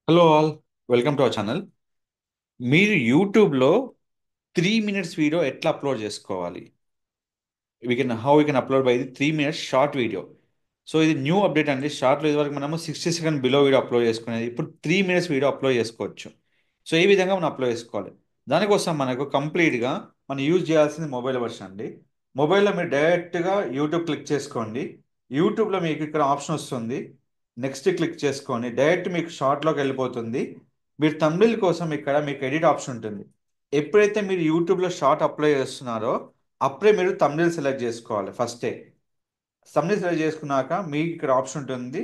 Hello all, welcome to our channel. మీరు యూట్యూబ్లో 3 minutes video ఎట్లా అప్లోడ్ చేసుకోవాలి? We can upload by the 3 minutes short video. So ఇది new update అండి. షార్ట్లో ఇదివరకు మనము 60 సెకండ్ బిలో వీడియో అప్లోడ్ చేసుకునేది, ఇప్పుడు 3 మినిట్స్ వీడియో అప్లోడ్ చేసుకోవచ్చు. సో ఈ విధంగా మనం అప్లోడ్ చేసుకోవాలి. దానికోసం మనకు కంప్లీట్గా మనం యూజ్ చేయాల్సింది మొబైల్ వర్షన్ అండి. మొబైల్లో మీరు డైరెక్ట్గా యూట్యూబ్ క్లిక్ చేసుకోండి. యూట్యూబ్లో మీకు ఇక్కడ ఆప్షన్ వస్తుంది, నెక్స్ట్ క్లిక్ చేసుకోండి. డైరెక్ట్ మీకు షార్ట్లోకి వెళ్ళిపోతుంది. మీరు థంబ్నెయిల్ కోసం ఇక్కడ మీకు ఎడిట్ ఆప్షన్ ఉంటుంది. ఎప్పుడైతే మీరు యూట్యూబ్లో షార్ట్ అప్లోడ్ చేస్తున్నారో అప్పుడే మీరు థంబ్నెయిల్ సెలెక్ట్ చేసుకోవాలి ఫస్టే. థంబ్నెయిల్ సెలెక్ట్ చేసుకున్నాక మీకు ఇక్కడ ఆప్షన్ ఉంటుంది,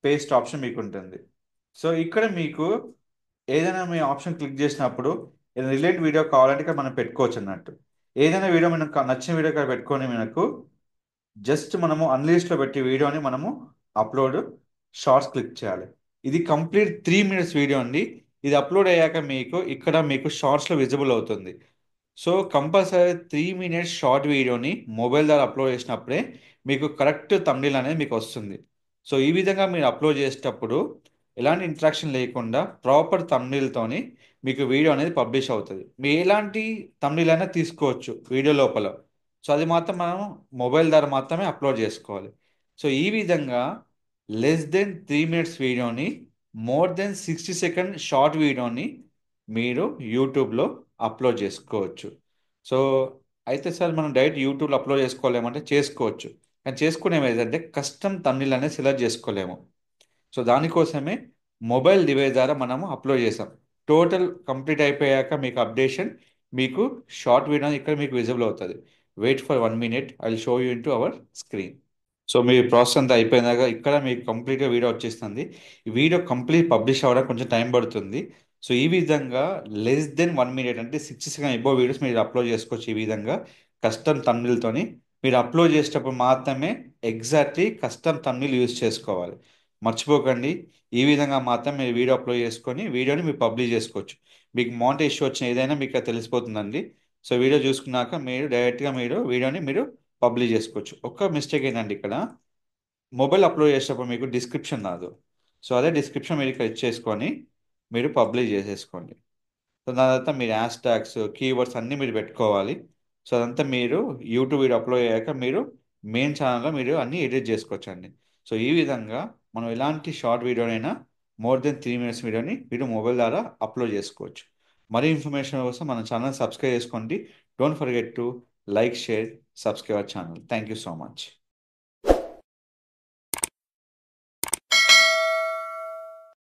పేస్ట్ ఆప్షన్ మీకు ఉంటుంది. సో ఇక్కడ మీకు ఏదైనా మీ ఆప్షన్ క్లిక్ చేసినప్పుడు ఏదైనా రిలేటెడ్ వీడియో కావాలంటే ఇక్కడ మనం పెట్టుకోవచ్చు అన్నట్టు. ఏదైనా వీడియో మనకు నచ్చిన వీడియో ఇక్కడ పెట్టుకొని మనకు జస్ట్ మనము అన్లిస్ట్లో పెట్టి వీడియోని మనము అప్లోడ్ షార్ట్స్ క్లిక్ చేయాలి. ఇది కంప్లీట్ 3 మినిట్స్ వీడియో అండి. ఇది అప్లోడ్ అయ్యాక మీకు ఇక్కడ మీకు షార్ట్స్లో విజిబుల్ అవుతుంది. సో కంపల్సరీ 3 మినిట్స్ షార్ట్ వీడియోని మొబైల్ ద్వారా అప్లోడ్ చేసినప్పుడే మీకు కరెక్ట్ థంబ్నెయిల్ అనేది మీకు వస్తుంది. సో ఈ విధంగా మీరు అప్లోడ్ చేసేటప్పుడు ఎలాంటి ఇంట్రాక్షన్ లేకుండా ప్రాపర్ థంబ్నెయిల్తోని మీకు వీడియో అనేది పబ్లిష్ అవుతుంది. మీరు ఎలాంటి థంబ్నెయిల్ అయినా తీసుకోవచ్చు వీడియో లోపల. సో అది మాత్రం మనం మొబైల్ ద్వారా మాత్రమే అప్లోడ్ చేసుకోవాలి. సో ఈ విధంగా లెస్ దెన్ 3 మినిట్స్ వీడియోని, మోర్ దెన్ 60 సెకండ్ షార్ట్ వీడియోని మీరు యూట్యూబ్లో అప్లోడ్ చేసుకోవచ్చు. సో అయితే సార్ మనం డైరెక్ట్ యూట్యూబ్లో అప్లోడ్ చేసుకోలేమంటే చేసుకోవచ్చు, కానీ చేసుకునేవి ఏదంటే కస్టమ్ తమిళ్ అనేది సెలెక్ట్ చేసుకోలేము. సో దానికోసమే మొబైల్ డివైస్ ద్వారా మనము అప్లోడ్ చేసాం. టోటల్ కంప్లీట్ అయిపోయాక మీకు అప్డేషన్, మీకు షార్ట్ వీడియో ఇక్కడ మీకు విజిబుల్ అవుతుంది. Wait for 1 minute, I will show you into our screen. So మీ ప్రాసెస్ అంతా అయిపోయినాక ఇక్కడ మీకు కంప్లీట్గా వీడియో వచ్చేస్తుంది. ఈ వీడియో కంప్లీట్ పబ్లిష్ అవ్వడానికి కొంచెం టైం పడుతుంది. సో ఈ విధంగా లెస్ దెన్ 1 మినిట్ అంటే 60 సెకండ్ ఎబో వీడియోస్ మీరు అప్లోడ్ చేసుకోవచ్చు. ఈ విధంగా కస్టమ్ తమిళ్తోని మీరు అప్లోడ్ చేసేటప్పుడు మాత్రమే ఎగ్జాక్ట్లీ కస్టమ్ తమిళ్ యూజ్ చేసుకోవాలి. మర్చిపోకండి. ఈ విధంగా మాత్రం మీరు వీడియో అప్లోడ్ చేసుకొని వీడియోని మీరు పబ్లిష్ చేసుకోవచ్చు. మీకు మౌంట్ ఇష్యూ వచ్చిన ఏదైనా మీకు అది తెలిసిపోతుందండి. సో వీడియో చూసుకున్నాక మీరు డైరెక్ట్గా మీరు వీడియోని మీరు పబ్లిష్ చేసుకోవచ్చు. ఒక్క మిస్టేక్ ఏంటంటే ఇక్కడ మొబైల్ అప్లోడ్ చేసేటప్పుడు మీకు డిస్క్రిప్షన్ రాదు. సో అదే డిస్క్రిప్షన్ మీరు ఇక్కడ ఇచ్చేసుకొని మీరు పబ్లిష్ చేసేసుకోండి. సో దాని తర్వాత మీరు హ్యాష్ ట్యాగ్స్, కీవర్డ్స్ అన్నీ మీరు పెట్టుకోవాలి. సో అదంతా మీరు యూట్యూబ్ వీడియో అప్లోడ్ అయ్యాక మీరు మెయిన్ ఛానల్లో మీరు అన్నీ ఎడిట్ చేసుకోవచ్చు అండి. సో ఈ విధంగా మనం ఎలాంటి షార్ట్ వీడియోనైనా మోర్ దెన్ 3 మినిట్స్ వీడియోని మీరు మొబైల్ ద్వారా అప్లోడ్ చేసుకోవచ్చు. మరీ ఇన్ఫర్మేషన్ కోసం మన ఛానల్ సబ్స్క్రైబ్ చేసుకోండి. Don't forget to like, share, subscribe our channel. Thank you so much.